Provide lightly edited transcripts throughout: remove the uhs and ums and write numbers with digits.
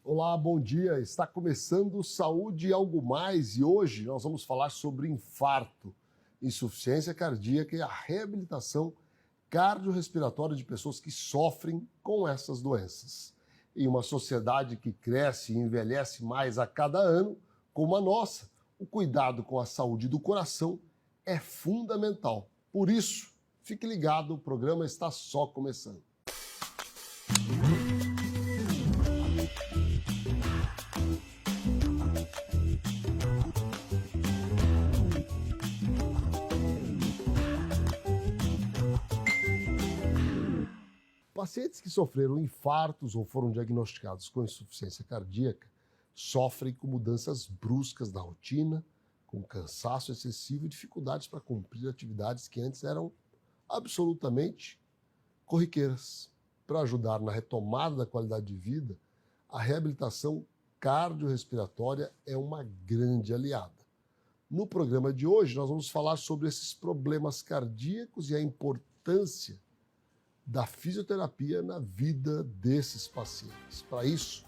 Olá, bom dia. Está começando Saúde e Algo Mais e hoje nós vamos falar sobre infarto, insuficiência cardíaca e a reabilitação cardiorrespiratória de pessoas que sofrem com essas doenças. Em uma sociedade que cresce e envelhece mais a cada ano, como a nossa, o cuidado com a saúde do coração é fundamental. Por isso, fique ligado, o programa está só começando. Pacientes que sofreram infartos ou foram diagnosticados com insuficiência cardíaca sofrem com mudanças bruscas na rotina, com cansaço excessivo e dificuldades para cumprir atividades que antes eram absolutamente corriqueiras. Para ajudar na retomada da qualidade de vida, a reabilitação cardiorrespiratória é uma grande aliada. No programa de hoje, nós vamos falar sobre esses problemas cardíacos e a importância da fisioterapia na vida desses pacientes. Para isso,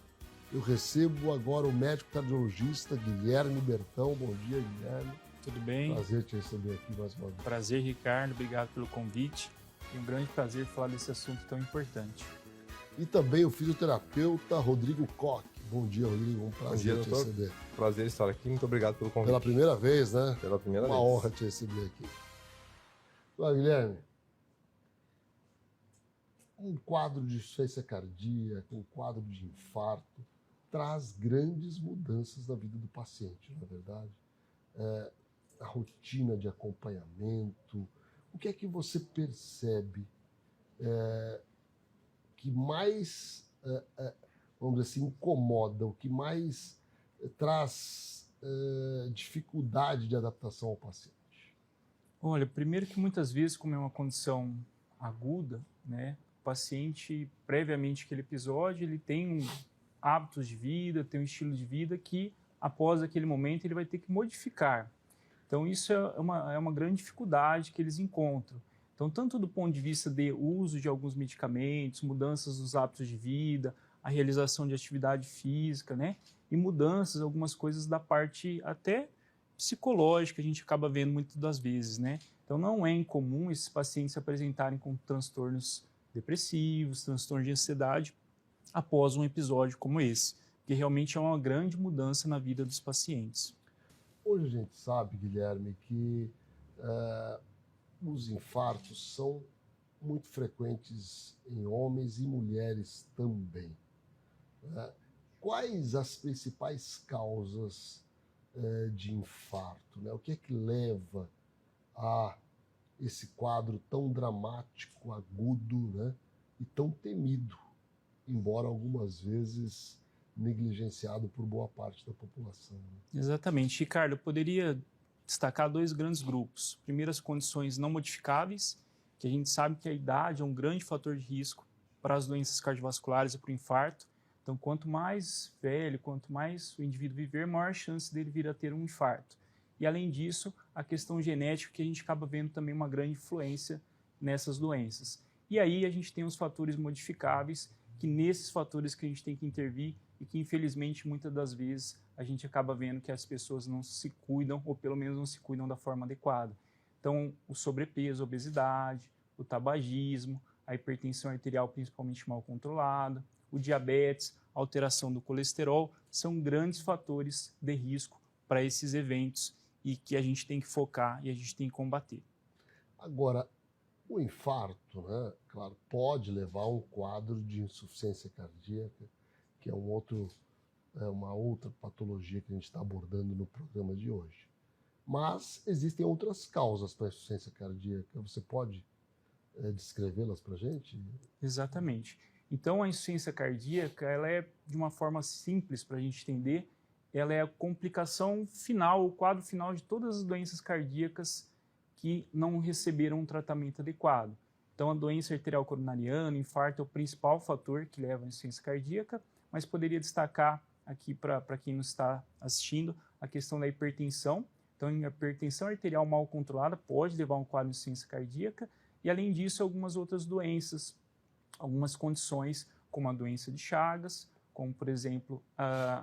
eu recebo agora o médico cardiologista Guilherme Bertão. Bom dia, Guilherme. Tudo bem? Prazer te receber aqui mais uma vez. Prazer, Ricardo. Obrigado pelo convite. É um grande prazer falar desse assunto tão importante. E também o fisioterapeuta Rodrigo Koch. Bom dia, Rodrigo. Um prazer te receber. Prazer estar aqui. Muito obrigado pelo convite. Pela primeira vez, né? Pela primeira vez. Uma honra te receber aqui. Olá, Guilherme. Um quadro de insuficiência cardíaca, um quadro de infarto, traz grandes mudanças na vida do paciente, não é verdade? A rotina de acompanhamento, o que é que você percebe que mais, vamos dizer assim, incomoda, o que mais traz dificuldade de adaptação ao paciente? Olha, primeiro que muitas vezes, como é uma condição aguda, né? O paciente, previamente àquele episódio, ele tem hábitos de vida, tem um estilo de vida que, após aquele momento, ele vai ter que modificar. Então, isso é uma grande dificuldade que eles encontram. Então, tanto do ponto de vista de uso de alguns medicamentos, mudanças dos hábitos de vida, a realização de atividade física, né? E mudanças, algumas coisas da parte até psicológica, a gente acaba vendo muitas das vezes, né? Então, não é incomum esses pacientes se apresentarem com transtornos depressivos, transtornos de ansiedade, após um episódio como esse, que realmente é uma grande mudança na vida dos pacientes. Hoje a gente sabe, Guilherme, que os infartos são muito frequentes em homens e mulheres também. Quais as principais causas de infarto? O que é que leva a esse quadro tão dramático, agudo, né, e tão temido, embora algumas vezes negligenciado por boa parte da população? Né? Exatamente. Ricardo, eu poderia destacar dois grandes grupos. Primeiro, as condições não modificáveis, que a gente sabe que a idade é um grande fator de risco para as doenças cardiovasculares e para o infarto. Então, quanto mais velho, quanto mais o indivíduo viver, maior a chance dele vir a ter um infarto. E, além disso, a questão genética, que a gente acaba vendo também uma grande influência nessas doenças. E aí a gente tem os fatores modificáveis, que nesses fatores que a gente tem que intervir e que, infelizmente, muitas das vezes a gente acaba vendo que as pessoas não se cuidam, ou pelo menos não se cuidam da forma adequada. Então, o sobrepeso, a obesidade, o tabagismo, a hipertensão arterial principalmente mal controlada, o diabetes, a alteração do colesterol, são grandes fatores de risco para esses eventos e que a gente tem que focar e a gente tem que combater. Agora, o infarto, né, claro, pode levar a um quadro de insuficiência cardíaca, que é uma outra patologia que a gente está abordando no programa de hoje. Mas existem outras causas para a insuficiência cardíaca. Você pode descrevê-las para a gente? Exatamente. Então, a insuficiência cardíaca, ela é, de uma forma simples para a gente entender, ela é a complicação final, o quadro final de todas as doenças cardíacas que não receberam um tratamento adequado. Então, a doença arterial coronariana, o infarto é o principal fator que leva à insuficiência cardíaca, mas poderia destacar aqui para quem nos está assistindo a questão da hipertensão. Então, a hipertensão arterial mal controlada pode levar a um quadro de insuficiência cardíaca e, além disso, algumas outras doenças, algumas condições, como a doença de Chagas, como, por exemplo,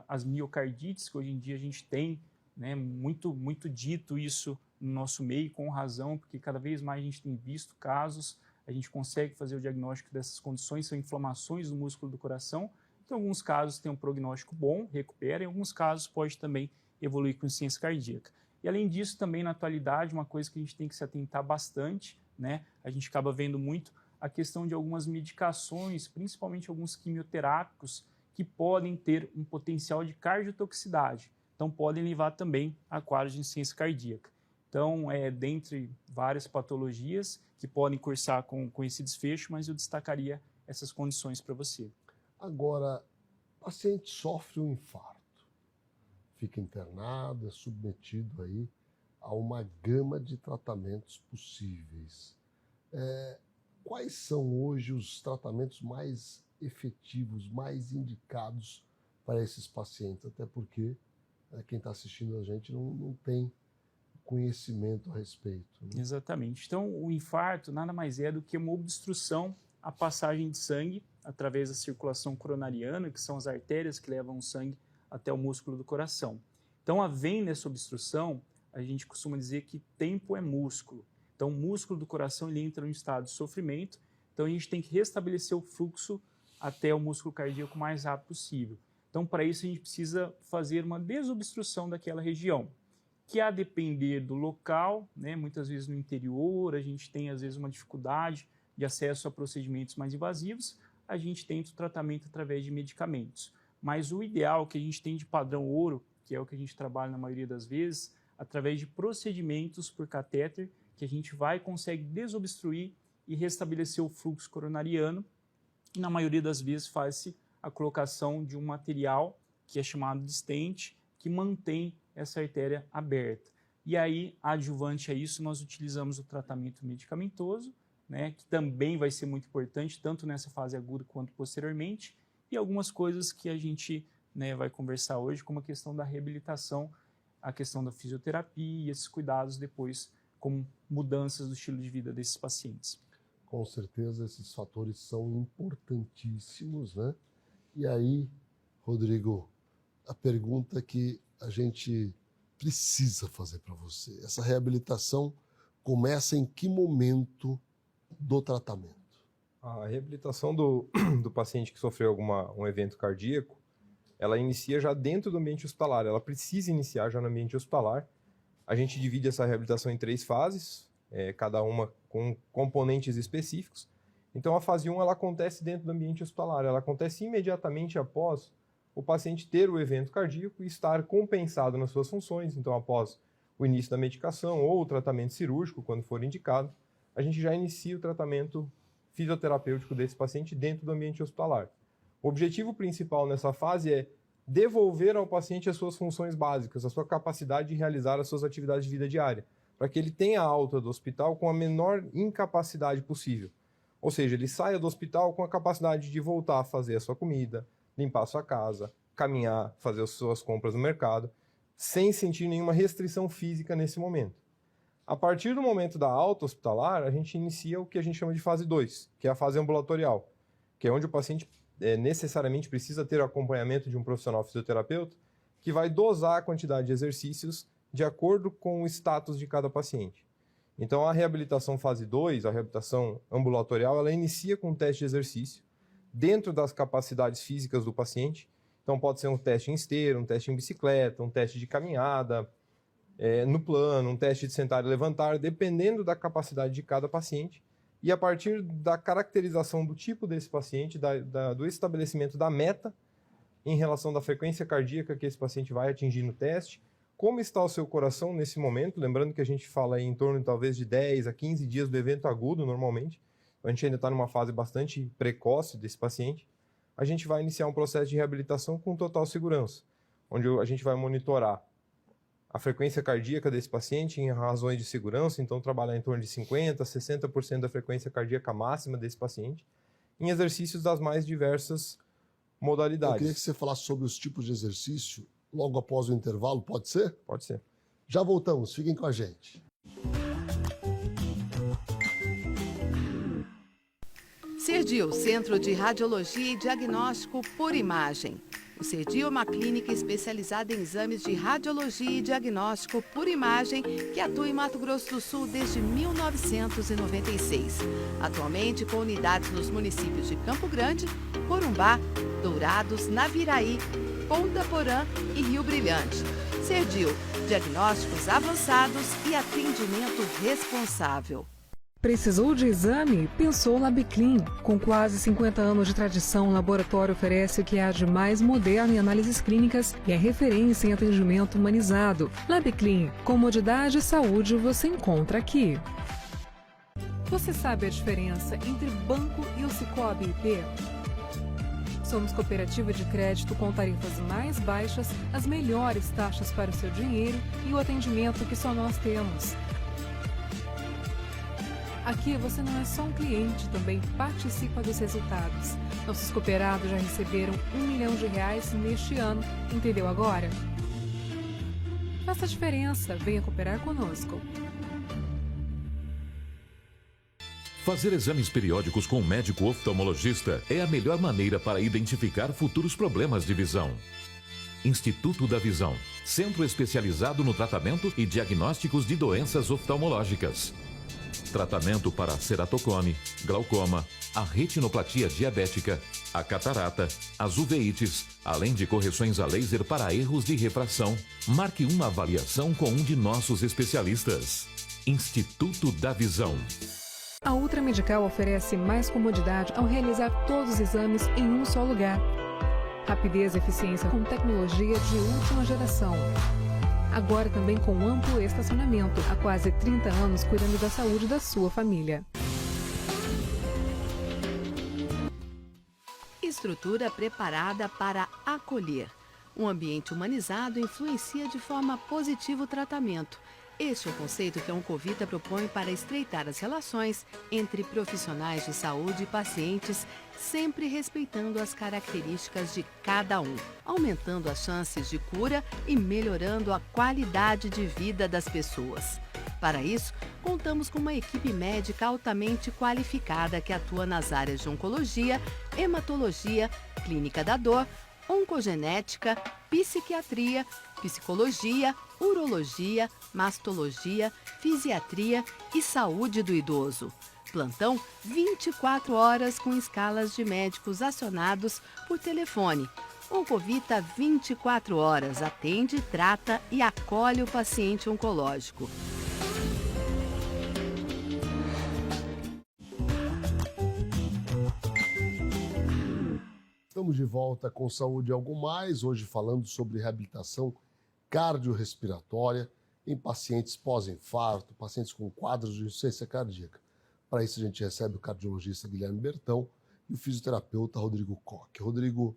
as miocardites, que hoje em dia a gente tem, né, muito dito isso no nosso meio, com razão, porque cada vez mais a gente tem visto casos, a gente consegue fazer o diagnóstico dessas condições, são inflamações do músculo do coração. Em alguns casos tem um prognóstico bom, recupera, em alguns casos pode também evoluir com insuficiência cardíaca. E além disso, também na atualidade, uma coisa que a gente tem que se atentar bastante, né, a gente acaba vendo muito a questão de algumas medicações, principalmente alguns quimioterápicos, que podem ter um potencial de cardiotoxicidade. Então, podem levar também a quadros de insuficiência cardíaca. Então, dentre várias patologias que podem cursar com esse desfecho, mas eu destacaria essas condições para você. Agora, o paciente sofre um infarto, fica internado, é submetido aí a uma gama de tratamentos possíveis. Quais são hoje os tratamentos mais efetivos, mais indicados para esses pacientes? Até porque quem está assistindo a gente não tem conhecimento a respeito, né? Exatamente. Então, o infarto nada mais é do que uma obstrução à passagem de sangue através da circulação coronariana, que são as artérias que levam o sangue até o músculo do coração. Então, havendo essa obstrução, a gente costuma dizer que tempo é músculo. Então, o músculo do coração ele entra em um estado de sofrimento, então a gente tem que restabelecer o fluxo até o músculo cardíaco o mais rápido possível. Então, para isso, a gente precisa fazer uma desobstrução daquela região, que a depender do local, né, muitas vezes no interior, a gente tem às vezes uma dificuldade de acesso a procedimentos mais invasivos, a gente tenta o tratamento através de medicamentos. Mas o ideal que a gente tem de padrão ouro, que é o que a gente trabalha na maioria das vezes, através de procedimentos por catéter, que a gente consegue desobstruir e restabelecer o fluxo coronariano, e na maioria das vezes faz-se a colocação de um material que é chamado de stent, que mantém essa artéria aberta. E aí, adjuvante a isso, nós utilizamos o tratamento medicamentoso, né, que também vai ser muito importante, tanto nessa fase aguda quanto posteriormente, e algumas coisas que a gente, né, vai conversar hoje, como a questão da reabilitação, a questão da fisioterapia e esses cuidados depois, como mudanças do estilo de vida desses pacientes. Com certeza, esses fatores são importantíssimos, né? E aí, Rodrigo, a pergunta que a gente precisa fazer para você. Essa reabilitação começa em que momento do tratamento? A reabilitação do paciente que sofreu um evento cardíaco, ela inicia já dentro do ambiente hospitalar. Ela precisa iniciar já no ambiente hospitalar. A gente divide essa reabilitação em 3 fases, cada uma com componentes específicos. Então, a fase 1 ela acontece dentro do ambiente hospitalar. Ela acontece imediatamente após o paciente ter o evento cardíaco e estar compensado nas suas funções. Então, após o início da medicação ou o tratamento cirúrgico, quando for indicado, a gente já inicia o tratamento fisioterapêutico desse paciente dentro do ambiente hospitalar. O objetivo principal nessa fase é devolver ao paciente as suas funções básicas, a sua capacidade de realizar as suas atividades de vida diária, para que ele tenha a alta do hospital com a menor incapacidade possível. Ou seja, ele saia do hospital com a capacidade de voltar a fazer a sua comida, limpar a sua casa, caminhar, fazer as suas compras no mercado, sem sentir nenhuma restrição física nesse momento. A partir do momento da alta hospitalar, a gente inicia o que a gente chama de fase 2, que é a fase ambulatorial, que é onde o paciente necessariamente precisa ter o acompanhamento de um profissional fisioterapeuta que vai dosar a quantidade de exercícios de acordo com o status de cada paciente. Então, a reabilitação fase 2, a reabilitação ambulatorial, ela inicia com um teste de exercício dentro das capacidades físicas do paciente. Então, pode ser um teste em esteira, um teste em bicicleta, um teste de caminhada, no plano, um teste de sentar e levantar, dependendo da capacidade de cada paciente. E a partir da caracterização do tipo desse paciente, do estabelecimento da meta em relação da frequência cardíaca que esse paciente vai atingir no teste, como está o seu coração nesse momento, lembrando que a gente fala aí em torno talvez de 10 a 15 dias do evento agudo normalmente, a gente ainda está numa fase bastante precoce desse paciente, a gente vai iniciar um processo de reabilitação com total segurança, onde a gente vai monitorar a frequência cardíaca desse paciente em razões de segurança, então trabalhar em torno de 50% a 60% da frequência cardíaca máxima desse paciente, em exercícios das mais diversas modalidades. Eu queria que você falasse sobre os tipos de exercício logo após o intervalo, pode ser? Pode ser. Já voltamos, fiquem com a gente. CERDIL, Centro de Radiologia e Diagnóstico por Imagem. O Serdio é uma clínica especializada em exames de radiologia e diagnóstico por imagem que atua em Mato Grosso do Sul desde 1996. Atualmente com unidades nos municípios de Campo Grande, Corumbá, Dourados, Naviraí, Ponta Porã e Rio Brilhante. Serdio, diagnósticos avançados e atendimento responsável. Precisou de exame? Pensou LabClean. Com quase 50 anos de tradição, o laboratório oferece o que há de mais moderno em análises clínicas e é referência em atendimento humanizado. LabClean, comodidade e saúde você encontra aqui. Você sabe a diferença entre banco e o Cicobi IP? Somos cooperativa de crédito com tarifas mais baixas, as melhores taxas para o seu dinheiro e o atendimento que só nós temos. Aqui você não é só um cliente, também participa dos resultados. Nossos cooperados já receberam R$1 milhão neste ano, entendeu agora? Faça a diferença, venha cooperar conosco. Fazer exames periódicos com um médico oftalmologista é a melhor maneira para identificar futuros problemas de visão. Instituto da Visão, centro especializado no tratamento e diagnósticos de doenças oftalmológicas. Tratamento para ceratocone, glaucoma, a retinoplatia diabética, a catarata, as uveites, além de correções a laser para erros de refração. Marque uma avaliação com um de nossos especialistas. Instituto da Visão. A Ultra Medical oferece mais comodidade ao realizar todos os exames em um só lugar. Rapidez e eficiência com tecnologia de última geração. Agora também com amplo estacionamento, há quase 30 anos cuidando da saúde da sua família. Estrutura preparada para acolher. Um ambiente humanizado influencia de forma positiva o tratamento. Este é o conceito que a Oncovita propõe para estreitar as relações entre profissionais de saúde e pacientes, sempre respeitando as características de cada um, aumentando as chances de cura e melhorando a qualidade de vida das pessoas. Para isso, contamos com uma equipe médica altamente qualificada que atua nas áreas de oncologia, hematologia, clínica da dor, oncogenética, psiquiatria, psicologia, urologia, mastologia, fisiatria e saúde do idoso. Plantão 24 horas com escalas de médicos acionados por telefone. Oncovita 24 horas atende, trata e acolhe o paciente oncológico. Estamos de volta com Saúde e Algo Mais, hoje falando sobre reabilitação cardiorrespiratória em pacientes pós-infarto, pacientes com quadros de insuficiência cardíaca. Para isso a gente recebe o cardiologista Guilherme Bertão e o fisioterapeuta Rodrigo Koch. Rodrigo,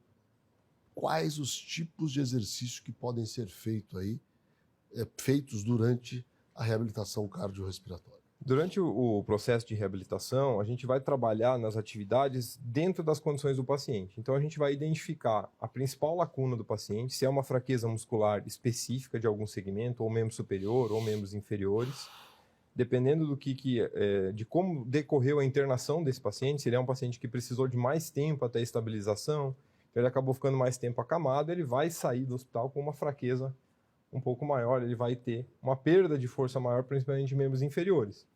quais os tipos de exercício que podem ser feitos durante a reabilitação cardiorrespiratória? Durante o processo de reabilitação, a gente vai trabalhar nas atividades dentro das condições do paciente. Então, a gente vai identificar a principal lacuna do paciente, se é uma fraqueza muscular específica de algum segmento, ou membro superior, ou membros inferiores. Dependendo de como decorreu a internação desse paciente, se ele é um paciente que precisou de mais tempo até a estabilização, ele acabou ficando mais tempo acamado, ele vai sair do hospital com uma fraqueza um pouco maior, ele vai ter uma perda de força maior, principalmente de membros inferiores.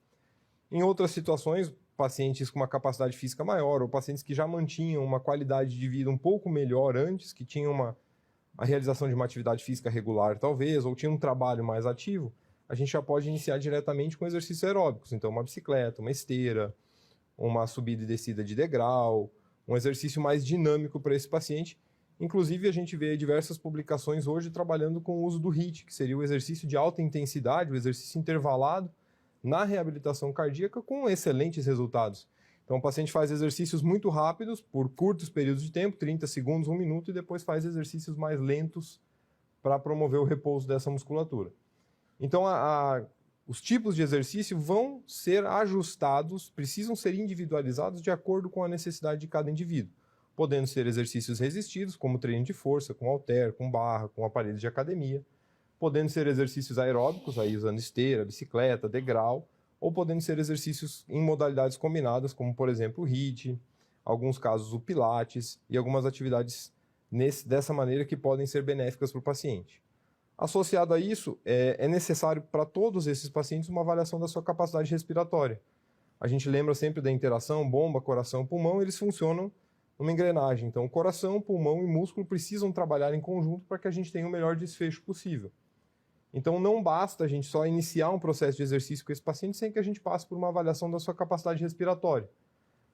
Em outras situações, pacientes com uma capacidade física maior, ou pacientes que já mantinham uma qualidade de vida um pouco melhor antes, que tinham a realização de uma atividade física regular, talvez, ou tinham um trabalho mais ativo, a gente já pode iniciar diretamente com exercícios aeróbicos. Então, uma bicicleta, uma esteira, uma subida e descida de degrau, um exercício mais dinâmico para esse paciente. Inclusive, a gente vê diversas publicações hoje trabalhando com o uso do HIIT, que seria o exercício de alta intensidade, o exercício intervalado na reabilitação cardíaca com excelentes resultados. Então, o paciente faz exercícios muito rápidos, por curtos períodos de tempo, 30 segundos, 1 minuto, e depois faz exercícios mais lentos para promover o repouso dessa musculatura. Então, os tipos de exercício vão ser ajustados, precisam ser individualizados de acordo com a necessidade de cada indivíduo, podendo ser exercícios resistidos, como treino de força, com halter, com barra, com aparelhos de academia, podendo ser exercícios aeróbicos, aí usando esteira, bicicleta, degrau, ou podendo ser exercícios em modalidades combinadas, como, por exemplo, o HIIT, alguns casos o Pilates e algumas atividades dessa maneira que podem ser benéficas para o paciente. Associado a isso, é necessário para todos esses pacientes uma avaliação da sua capacidade respiratória. A gente lembra sempre da interação bomba, coração, pulmão, eles funcionam numa engrenagem. Então, coração, pulmão e músculo precisam trabalhar em conjunto para que a gente tenha o melhor desfecho possível. Então, não basta a gente só iniciar um processo de exercício com esse paciente sem que a gente passe por uma avaliação da sua capacidade respiratória.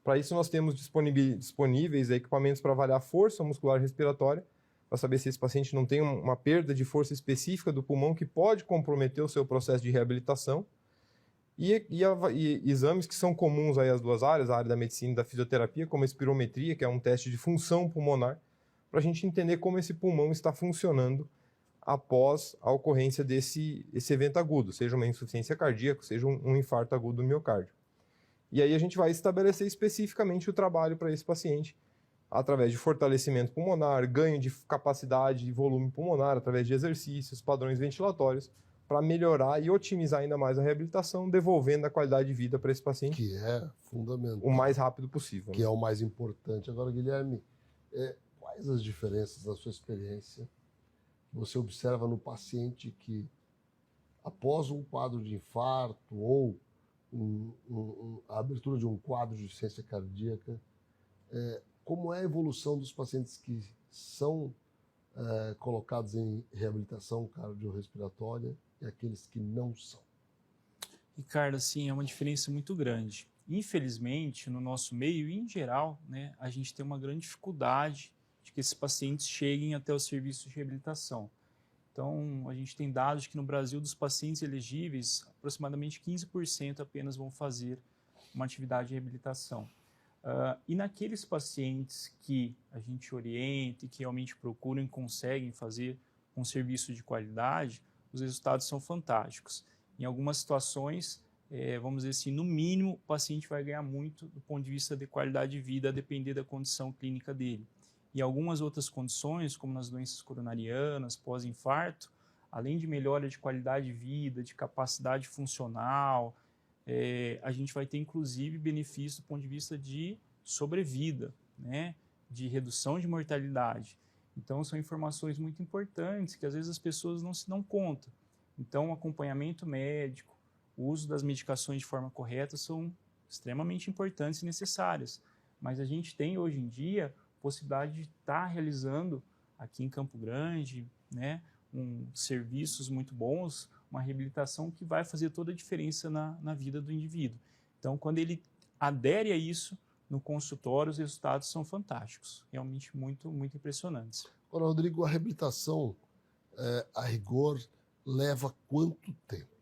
Para isso, nós temos disponíveis equipamentos para avaliar a força muscular respiratória, para saber se esse paciente não tem uma perda de força específica do pulmão que pode comprometer o seu processo de reabilitação. E exames que são comuns aí às duas áreas, a área da medicina e da fisioterapia, como a espirometria, que é um teste de função pulmonar, para a gente entender como esse pulmão está funcionando após a ocorrência desse evento agudo, seja uma insuficiência cardíaca, seja um infarto agudo do miocárdio. E aí a gente vai estabelecer especificamente o trabalho para esse paciente, através de fortalecimento pulmonar, ganho de capacidade e volume pulmonar, através de exercícios, padrões ventilatórios, para melhorar e otimizar ainda mais a reabilitação, devolvendo a qualidade de vida para esse paciente. Que é fundamental. O mais rápido possível. Que é o mais importante. Agora, Guilherme, quais as diferenças na sua experiência que você observa no paciente que, após um quadro de infarto ou a abertura de um quadro de insuficiência cardíaca, como é a evolução dos pacientes que são colocados em reabilitação cardiorrespiratória e aqueles que não são? Ricardo, assim, é uma diferença muito grande. Infelizmente, no nosso meio, em geral, né, a gente tem uma grande dificuldade de que esses pacientes cheguem até o serviço de reabilitação. Então, a gente tem dados que no Brasil, dos pacientes elegíveis, aproximadamente 15% apenas vão fazer uma atividade de reabilitação. E naqueles pacientes que a gente orienta e que realmente procuram e conseguem fazer um serviço de qualidade, os resultados são fantásticos. Em algumas situações, vamos dizer assim, no mínimo, o paciente vai ganhar muito do ponto de vista de qualidade de vida, a depender da condição clínica dele. E algumas outras condições, como nas doenças coronarianas, pós-infarto, além de melhora de qualidade de vida, de capacidade funcional, a gente vai ter, inclusive, benefício do ponto de vista de sobrevida, né? De redução de mortalidade. Então, são informações muito importantes que, às vezes, as pessoas não se dão conta. Então, o acompanhamento médico, o uso das medicações de forma correta são extremamente importantes e necessárias. Mas a gente tem, hoje em dia, possibilidade de estar realizando aqui em Campo Grande, né, serviços muito bons, uma reabilitação que vai fazer toda a diferença na vida do indivíduo. Então, quando ele adere a isso no consultório, os resultados são fantásticos, realmente muito, muito impressionantes. Agora, Rodrigo, a reabilitação, a rigor, leva quanto tempo?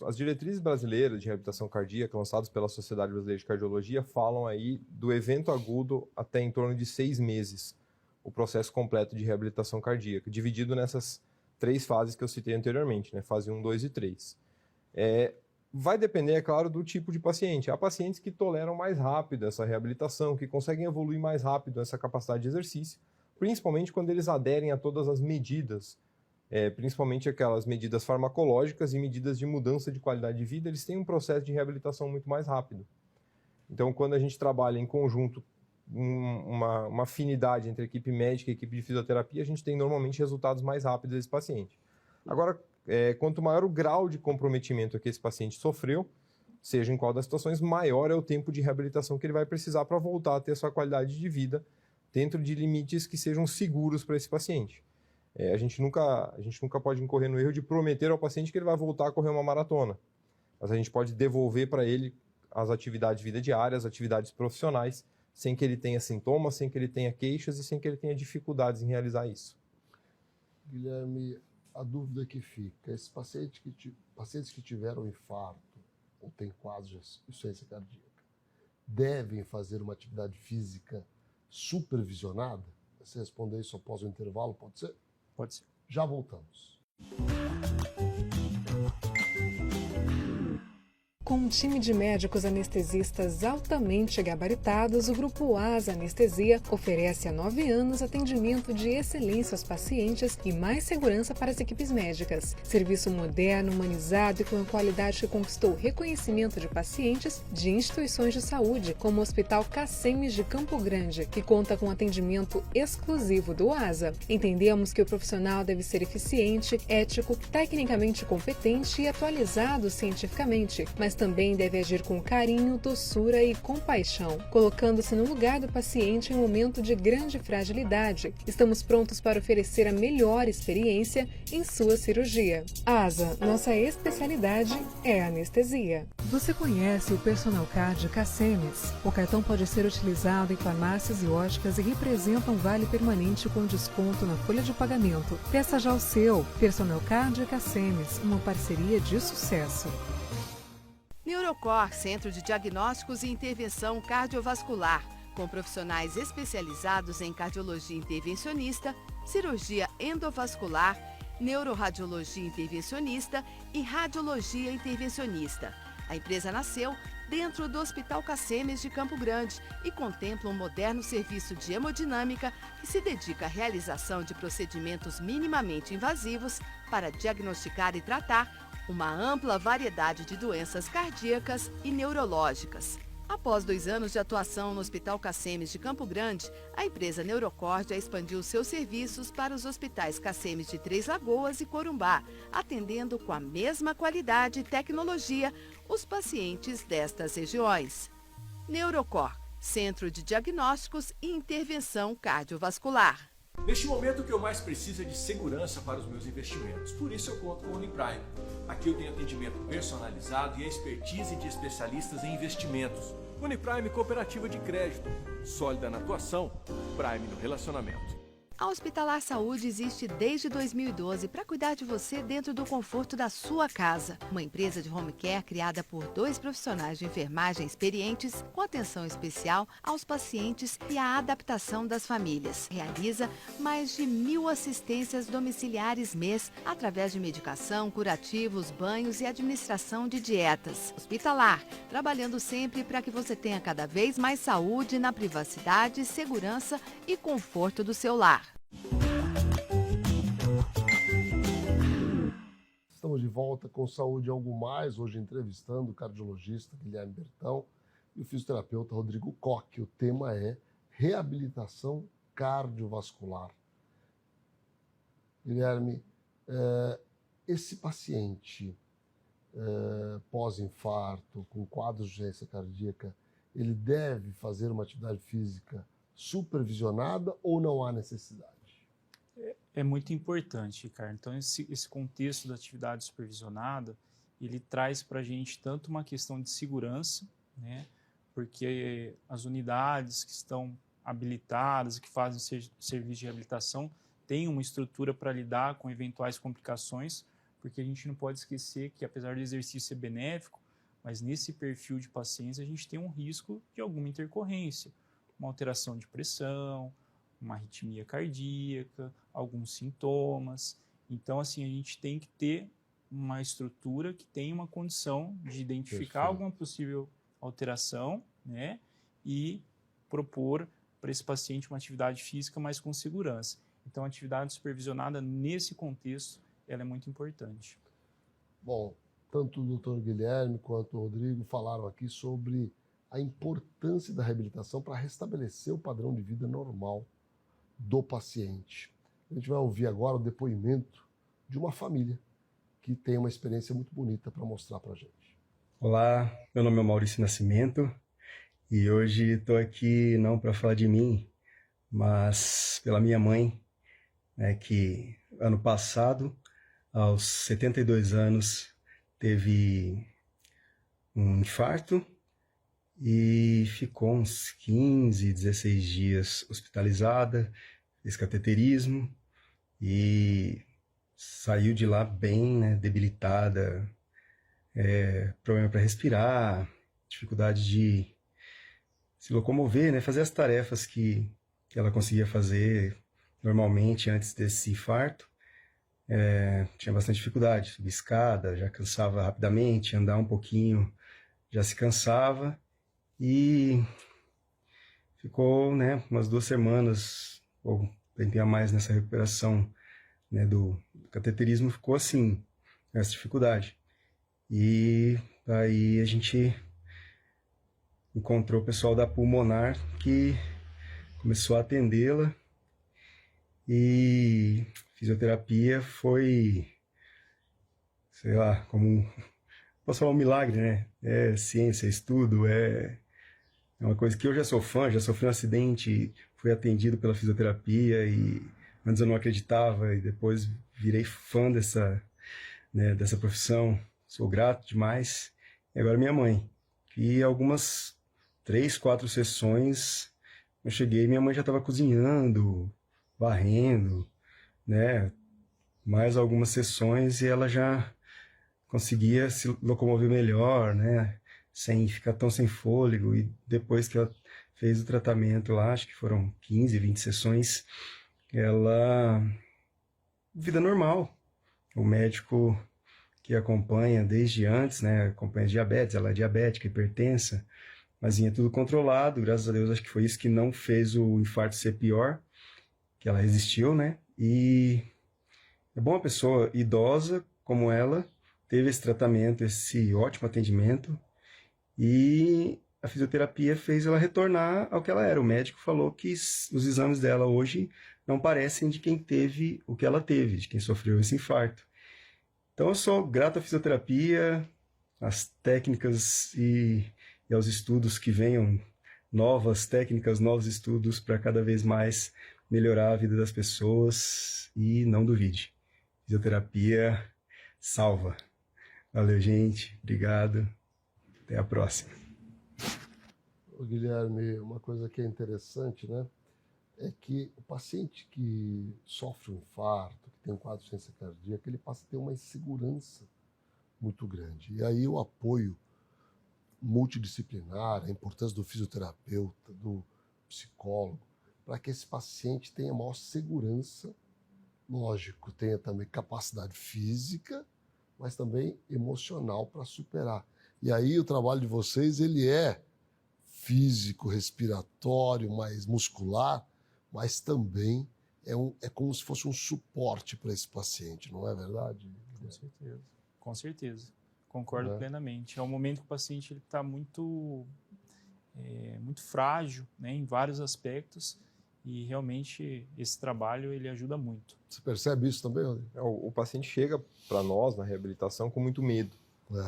As diretrizes brasileiras de reabilitação cardíaca, lançadas pela Sociedade Brasileira de Cardiologia, falam aí do evento agudo até em torno de 6 meses, o processo completo de reabilitação cardíaca, dividido nessas 3 fases que eu citei anteriormente, né? Fase 1, 2 e 3. Vai depender, é claro, do tipo de paciente. Há pacientes que toleram mais rápido essa reabilitação, que conseguem evoluir mais rápido essa capacidade de exercício, principalmente quando eles aderem a todas as medidas, principalmente aquelas medidas farmacológicas e medidas de mudança de qualidade de vida, eles têm um processo de reabilitação muito mais rápido. Então, quando a gente trabalha em conjunto, uma afinidade entre a equipe médica e a equipe de fisioterapia, a gente tem normalmente resultados mais rápidos desse paciente. Agora, quanto maior o grau de comprometimento que esse paciente sofreu, seja em qual das situações, maior é o tempo de reabilitação que ele vai precisar para voltar a ter a sua qualidade de vida dentro de limites que sejam seguros para esse paciente. A gente nunca pode incorrer no erro de prometer ao paciente que ele vai voltar a correr uma maratona, mas a gente pode devolver para ele as atividades de vida diária, as atividades profissionais, sem que ele tenha sintomas, sem que ele tenha queixas e sem que ele tenha dificuldades em realizar isso. Guilherme, a dúvida que fica, esses pacientes que tiveram infarto ou têm quadros de insuficiência cardíaca, devem fazer uma atividade física supervisionada? Você responder isso após o intervalo, pode ser? Pode ser. Já voltamos. Com Com um time de médicos anestesistas altamente gabaritados, o Grupo ASA Anestesia oferece há 9 anos atendimento de excelência aos pacientes e mais segurança para as equipes médicas. Serviço moderno, humanizado e com a qualidade que conquistou reconhecimento de pacientes de instituições de saúde, como o Hospital Cacemes de Campo Grande, que conta com atendimento exclusivo do ASA. Entendemos que o profissional deve ser eficiente, ético, tecnicamente competente e atualizado cientificamente, mas também deve agir com carinho, doçura e compaixão, colocando-se no lugar do paciente em um momento de grande fragilidade. Estamos prontos para oferecer a melhor experiência em sua cirurgia. ASA, nossa especialidade é a anestesia. Você conhece o Personal Card Cacemes? O cartão pode ser utilizado em farmácias e óticas e representa um vale permanente com desconto na folha de pagamento. Peça já o seu. Personal Card Cacemes, uma parceria de sucesso. Neurocor, Centro de Diagnósticos e Intervenção Cardiovascular, com profissionais especializados em cardiologia intervencionista, cirurgia endovascular, neuroradiologia intervencionista e radiologia intervencionista. A empresa nasceu dentro do Hospital Cacemes de Campo Grande e contempla um moderno serviço de hemodinâmica que se dedica à realização de procedimentos minimamente invasivos para diagnosticar e tratar uma ampla variedade de doenças cardíacas e neurológicas. Após 2 anos de atuação no Hospital Cacemes de Campo Grande, a empresa Neurocor já expandiu seus serviços para os hospitais Cacemes de Três Lagoas e Corumbá, atendendo com a mesma qualidade e tecnologia os pacientes destas regiões. Neurocor, Centro de Diagnósticos e Intervenção Cardiovascular. Neste momento, o que eu mais preciso é de segurança para os meus investimentos. Por isso eu conto com o Uniprime. Aqui eu tenho atendimento personalizado e a expertise de especialistas em investimentos. Uniprime Cooperativa de Crédito. Sólida na atuação, Prime no relacionamento. A Hospitalar Saúde existe desde 2012 para cuidar de você dentro do conforto da sua casa. Uma empresa de home care criada por 2 profissionais de enfermagem experientes com atenção especial aos pacientes e à adaptação das famílias. Realiza mais de 1.000 assistências domiciliares mês através de medicação, curativos, banhos e administração de dietas. Hospitalar, trabalhando sempre para que você tenha cada vez mais saúde na privacidade, segurança e conforto do seu lar. Estamos de volta com Saúde e Algo Mais, hoje entrevistando o cardiologista Guilherme Bertão e o fisioterapeuta Rodrigo Koch. O tema é reabilitação cardiovascular. Guilherme, esse paciente pós-infarto, com quadros de urgência cardíaca, ele deve fazer uma atividade física supervisionada ou não há necessidade? É muito importante, Ricardo. Então, esse contexto da atividade supervisionada, ele traz para a gente tanto uma questão de segurança, né? Porque as unidades que estão habilitadas, que fazem serviço de reabilitação, têm uma estrutura para lidar com eventuais complicações, porque a gente não pode esquecer que, apesar do exercício ser benéfico, mas nesse perfil de pacientes a gente tem um risco de alguma intercorrência, uma alteração de pressão, uma arritmia cardíaca, alguns sintomas. Então, assim, a gente tem que ter uma estrutura que tenha uma condição de identificar alguma possível alteração, né, e propor para esse paciente uma atividade física mais com segurança. Então, a atividade supervisionada nesse contexto, ela é muito importante. Bom, tanto o Dr. Guilherme quanto o Rodrigo falaram aqui sobre a importância da reabilitação para restabelecer o padrão de vida normal do paciente. A gente vai ouvir agora o depoimento de uma família que tem uma experiência muito bonita para mostrar para a gente. Olá, meu nome é Maurício Nascimento e hoje estou aqui não para falar de mim, mas pela minha mãe, né, que ano passado, aos 72 anos, teve um infarto e ficou uns 15, 16 dias hospitalizada, fez cateterismo e saiu de lá bem, né, debilitada, problema para respirar, dificuldade de se locomover, né, fazer as tarefas que ela conseguia fazer normalmente antes desse infarto. Tinha bastante dificuldade, subir escada, já cansava rapidamente, andar um pouquinho já se cansava e ficou, né, umas 2 semanas ou um tempinho a mais nessa recuperação, né, do cateterismo, ficou assim, essa dificuldade. E aí a gente encontrou o pessoal da Pulmonar que começou a atendê-la e fisioterapia foi, sei lá, como, posso falar, um milagre, né? É ciência, é estudo, é uma coisa que eu já sou fã, já sofri um acidente, fui atendido pela fisioterapia e antes eu não acreditava e depois virei fã dessa, né, dessa profissão, sou grato demais. E agora minha mãe, e algumas 3, 4 sessões eu cheguei e minha mãe já estava cozinhando, varrendo, né? Mais algumas sessões e ela já conseguia se locomover melhor, né? Sem ficar tão sem fôlego. E depois que ela fez o tratamento lá, acho que foram 15, 20 sessões, ela... vida normal. O médico que acompanha desde antes, né? Acompanha diabetes, ela é diabética, hipertensa, mas vinha tudo controlado, graças a Deus, acho que foi isso que não fez o infarto ser pior, que ela resistiu, né? E é bom uma pessoa idosa como ela teve esse tratamento, esse ótimo atendimento, e a fisioterapia fez ela retornar ao que ela era. O médico falou que os exames dela hoje não parecem de quem teve o que ela teve, de quem sofreu esse infarto. Então eu sou grato à fisioterapia, às técnicas e aos estudos que venham, novas técnicas, novos estudos para cada vez mais melhorar a vida das pessoas. E não duvide, fisioterapia salva. Valeu, gente. Obrigado. Até a próxima. Ô, Guilherme, uma coisa que é interessante, né, é que o paciente que sofre um infarto, que tem um quadro de insuficiência cardíaca, ele passa a ter uma insegurança muito grande. E aí o apoio multidisciplinar, a importância do fisioterapeuta, do psicólogo, para que esse paciente tenha maior segurança, lógico, tenha também capacidade física, mas também emocional para superar. E aí o trabalho de vocês, ele é físico, respiratório, mais muscular, mas também é como se fosse um suporte para esse paciente, não é verdade? Com certeza. Com certeza. Concordo plenamente. É um momento que o paciente está muito frágil, né, em vários aspectos, e realmente esse trabalho ele ajuda muito. Você percebe isso também, Rodrigo? O paciente chega para nós na reabilitação com muito medo.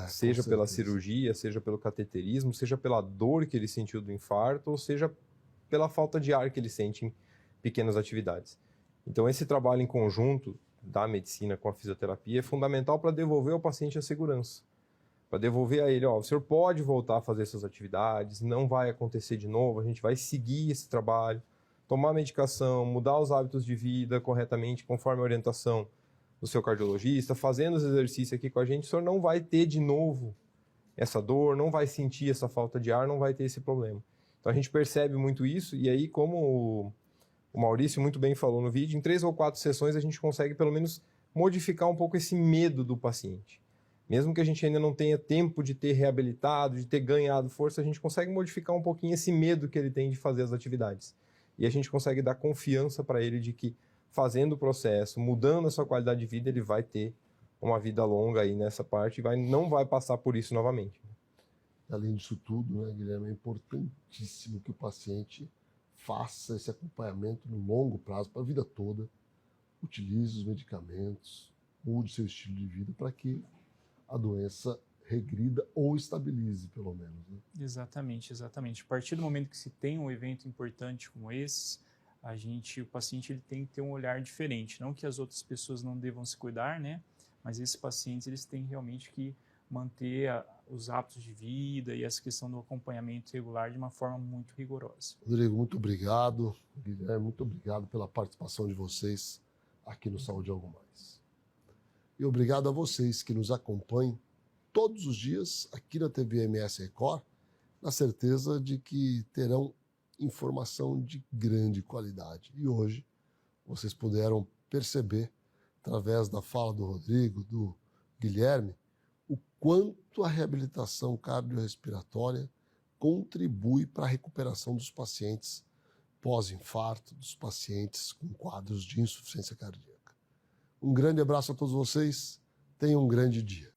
Seja pela cirurgia, seja pelo cateterismo, seja pela dor que ele sentiu do infarto, ou seja pela falta de ar que ele sente em pequenas atividades. Então esse trabalho em conjunto da medicina com a fisioterapia é fundamental para devolver ao paciente a segurança. Para devolver a ele, ó, o senhor pode voltar a fazer suas atividades, não vai acontecer de novo, a gente vai seguir esse trabalho, tomar medicação, mudar os hábitos de vida corretamente, conforme a orientação do seu cardiologista, fazendo os exercícios aqui com a gente, o senhor não vai ter de novo essa dor, não vai sentir essa falta de ar, não vai ter esse problema. Então a gente percebe muito isso, e aí, como o Maurício muito bem falou no vídeo, em 3 ou 4 sessões a gente consegue pelo menos modificar um pouco esse medo do paciente. Mesmo que a gente ainda não tenha tempo de ter reabilitado, de ter ganhado força, a gente consegue modificar um pouquinho esse medo que ele tem de fazer as atividades. E a gente consegue dar confiança para ele de que, fazendo o processo, mudando a sua qualidade de vida, ele vai ter uma vida longa aí nessa parte e não vai passar por isso novamente. Além disso tudo, né, Guilherme, é importantíssimo que o paciente faça esse acompanhamento no longo prazo, para a vida toda, utilize os medicamentos, mude seu estilo de vida para que a doença regrida ou estabilize, pelo menos. Né? Exatamente, exatamente. A partir do momento que se tem um evento importante como esse, o paciente ele tem que ter um olhar diferente. Não que as outras pessoas não devam se cuidar, né? Mas esses pacientes eles têm realmente que manter os hábitos de vida e essa questão do acompanhamento regular de uma forma muito rigorosa. Rodrigo, muito obrigado. Guilherme, muito obrigado pela participação de vocês aqui no Saúde Algo Mais. E obrigado a vocês que nos acompanham todos os dias aqui na TV MS Record, na certeza de que terão informação de grande qualidade. E hoje vocês puderam perceber, através da fala do Rodrigo, do Guilherme, o quanto a reabilitação cardiorrespiratória contribui para a recuperação dos pacientes pós-infarto, dos pacientes com quadros de insuficiência cardíaca. Um grande abraço a todos vocês, tenham um grande dia.